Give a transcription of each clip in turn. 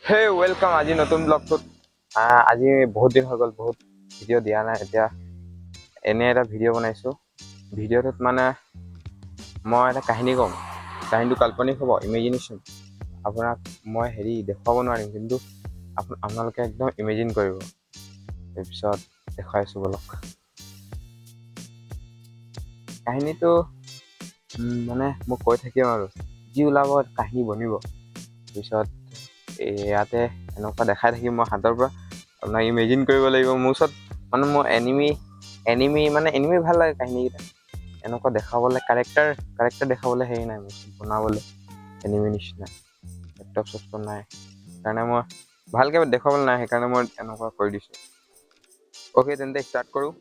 হে ৱেলকাম আজি নতুন ব্লগটোত। আজি বহুত দিন হৈ গ'ল, বহুত ভিডিঅ' দিয়া নাই। এতিয়া এনে এটা ভিডিঅ' বনাইছোঁ। ভিডিঅ'টোত মানে মই এটা কাহিনী ক'ম। কাহিনীটো কাল্পনিক হ'ব, ইমেজিনেশ্যন। আপোনাক মই দেখুৱাব নোৱাৰিম, কিন্তু আপোনালোকে একদম ইমেজিন কৰিব। তাৰপিছত দেখুৱাইছোঁ বলক। কাহিনীটো মানে মই কৈ থাকিম আৰু যি ওলাব কাহিনী বনিব। তাৰপিছত ইয়াতে এনেকুৱা দেখাই থাকিম মই হাতৰ পৰা। আপোনাক ইমেজিন কৰিব লাগিব। মোৰ ওচৰত মানে মোৰ এনিমি ভাল লাগে কাহিনীকেইটা। এনেকুৱা দেখাবলৈ কাৰেক্টাৰ দেখাবলৈ হেৰি নাই, মোৰ বনাবলৈ এনিমি নিচিনা লেপটপ চেপটপ নাই। সেইকাৰণে মই ভালকৈ দেখুৱাবলৈ নাই, সেইকাৰণে মই এনেকুৱা কৰি দিছোঁ। অ'কে, তেন্তে ষ্টাৰ্ট কৰোঁ।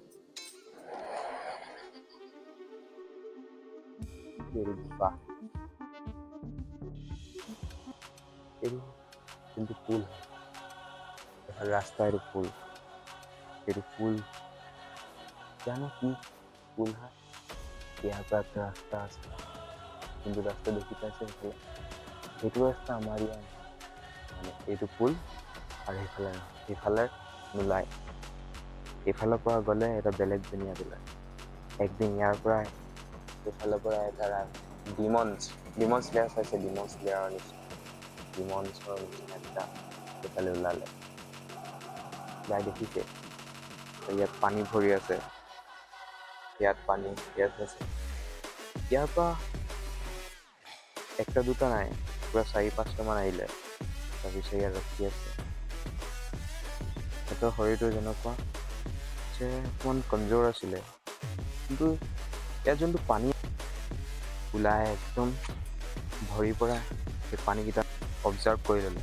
এইটো কিন্তু পুল হয়, ৰাস্তা। এইটো পুল জানো কি পুল হয়। ইয়াৰ পৰা একটা ৰাস্তা আছে, কিন্তু ৰাস্তা দেখি পাইছে সেইফালে। সেইটো ৰাস্তা আমাৰ ইয়াৰ নহয়, মানে এইটো পুল আৰু সেইফালে নোলায়। এইফালৰ পৰা গ'লে এটা বেলেগ দুনিয়াত ওলায়। একদিন ইয়াৰ পৰা এইফালৰ পৰা এটা ডিমন্স লেয়াৰ চাইছে, ডিমন্সৰ নিচিনা এটা সেইফালে ওলালে। যাই দেখিছে ইয়াত পানী ভৰি আছে, ইয়াত আছে। ইয়াৰ পৰা একটা দুটা নাই, পুৰা 4-5টা মান আহিলে। তাৰপিছত ইয়াত ৰখি আছে। সিহঁতৰ শৰীৰটো যেনেকুৱা যে অকণমান কমজোৰ আছিলে, কিন্তু ইয়াত যোনটো পানী ওলাই একদম ভৰিৰ পৰা, সেই পানীকেইটা অবজাৰ্ভ কৰি ল'লে।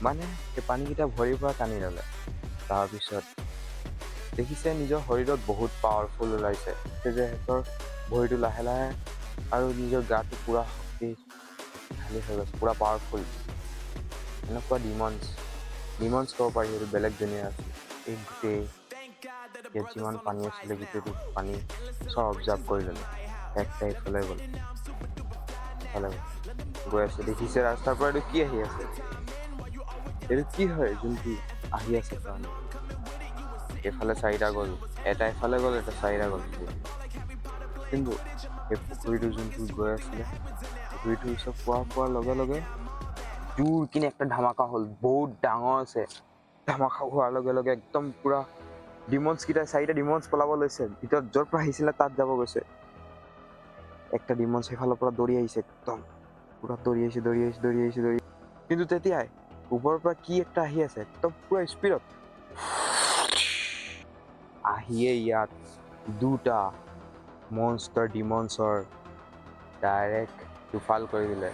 মানে সেই পানীকেইটা ভৰিৰ পৰা টানি ল'লে। তাৰপিছত দেখিছে নিজৰ শৰীৰত বহুত পাৱাৰফুল ওলাইছে, যে সিহঁতৰ ভৰিটো লাহে লাহে আৰু নিজৰ গাটো পুৰা শক্তিশালী হৈ গৈছে, পুৰা পাৱাৰফুল। এনেকুৱা ডিমন্স ক'ব পাৰি। সেইটো বেলেগ দুনিয়া আছে। এই গোটেই ইয়াত যিমান পানী আছিলে, গোটেইটো পানী চব অবজাৰ্ভ কৰি ল'লে। একটা ইফালে গ'ল গৈ আছে। দেখিছে ৰাস্তাৰ পৰা এইটো কি আহি আছে, এইটো কি হয় যোনটো আহি আছে কাৰণে। এইফালে 4টা গ'ল, এটা এফালে গ'ল, এটা 4টা গ'ল। কিন্তু সেই পুখুৰীটো যোনটো গৈ আছিলে, পুখুৰীটোৰ ওচৰত পোৱাৰ লগে লগে জোৰ কিনে একটা ধামাকা হ'ল। বহুত ডাঙৰ আছে। ধামাকা হোৱাৰ লগে লগে একদম পুৰা 4টা ডিমন্স পলাব লৈছে। ভিতৰত য'ৰ পৰা আহিছিলে তাত যাব গৈছে। একটা ডিমন্স সেইফালৰ পৰা দৌৰি আহিছে, একদম পুৰা দৌৰি আহিছে। কিন্তু তেতিয়াই ওপৰৰ পৰা কি একটা আহি আছে, একদম পুৰা স্পীডত আহিয়ে ইয়াত 2টা ডিমন্সৰ ডাইৰেক্ট দুফাল কৰি দিলে।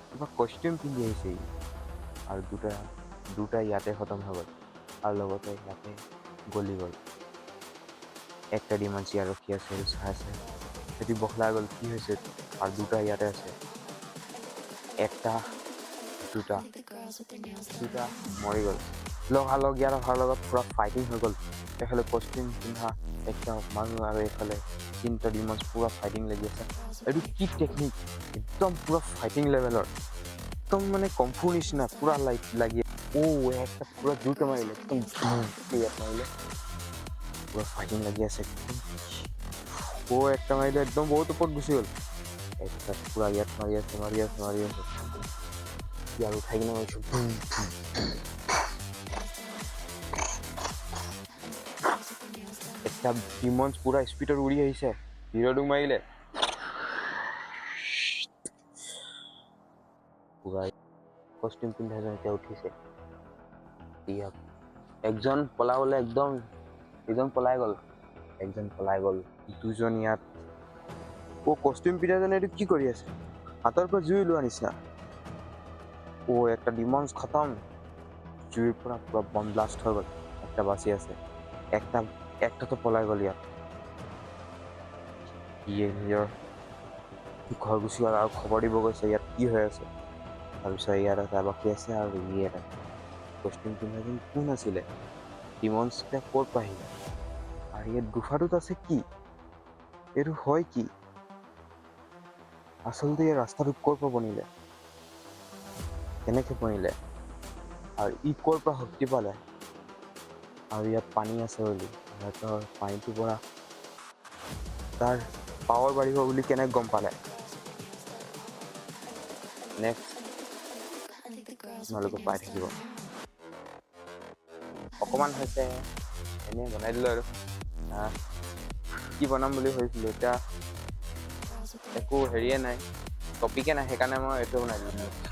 কিবা কষ্টিউম পিন্ধি আহিছে আৰু দুটা ইয়াতে খতম হৈ গ'ল, আৰু লগতে ইয়াতে গলি গ'ল। একটা ডিমন্স ইয়াত ৰখি আছে, চাই আছে। সেইটো বখলাই গ'ল, কি হৈছে? আৰু 2টা ইয়াতে আছে। দুটা মৰি গ'ল। লগালগ ইয়াত অহাৰ লগত পুৰা ফাইটিং হৈ গ'ল। এইফালে কষ্টিউম পিন্ধা একটা মানুহ আৰু এইফালে 3টা ডিমন্স পুৰা ফাইটিং লাগি আছে। এইটো কি টেকনিক! একদম পুৰা ফাইটিং লেভেলৰ, একদম মানে কমফু নিচিনা পুৰা লাগি একটা পুৰা জোৰকে মাৰিলে, একদম ইয়াত মাৰিলে, পুৰা ফাইটিং লাগি আছে। একটা মাৰিলে একদম বহুত ওপৰত গুচি গ'ল। একটা পুৰা ইয়াত মাৰি আছে। ইয়াৰ উঠাই কিনে মাৰিছো। একটা ডিমন্স পুৰা স্পীডত উৰি আহিছে, হিৰ'টোক মাৰিলে। পুৰা কষ্টিউম পিন্ধা এজন এতিয়া উঠিছে। একজন পলাই গ'ল। 2জন ইয়াত। কষ্টিউম পিন্ধাজনে এইটো কি কৰি আছে? হাতৰ পৰা জুই ওলোৱা নিচিনা। একটা ডিমন্স খতম। জুইৰ পৰা পুৰা বম ব্লাষ্ট হৈ গ'ল। একটা বাচি আছে। একটাতো পলাই গ'ল ইয়াত। নিজৰ ঘৰ গুচি গ'ল আৰু খবৰ দিব গৈছে ইয়াত কি হৈ আছে। তাৰপিছত ইয়াত এটা বাকী আছে, আৰু এটা কষ্টিউম পিন্ধাজন কোন আছিলে? ডিমন্স কেইটা ক'ৰ পৰা আহিলে? আৰু ইয়াত গুফাটোত আছে কি? এইটো হয় কি? আচলতে এই ৰাস্তাটো ক'ৰ পৰা বনিলে? কেনেকৈ বনিলে আৰু ই ক'ৰ পৰা শক্তি পালে আৰু ইয়াত পানী আছে বুলি সিহঁতৰ পানীটোৰ পৰা তাৰ পাৱাৰ বাঢ়িব বুলি কেনেকৈ গম পালে নেক্সট তোমালোকে পাই থাকিব অকণমান হৈছে এনেই বনাই দিলোঁ আৰু কি বনাম বুলি ভাবিছিলোঁ এতিয়া একো হেৰিয়ে নাই টপিকে নাই সেইকাৰণে মই এইটো বনাই দিলোঁ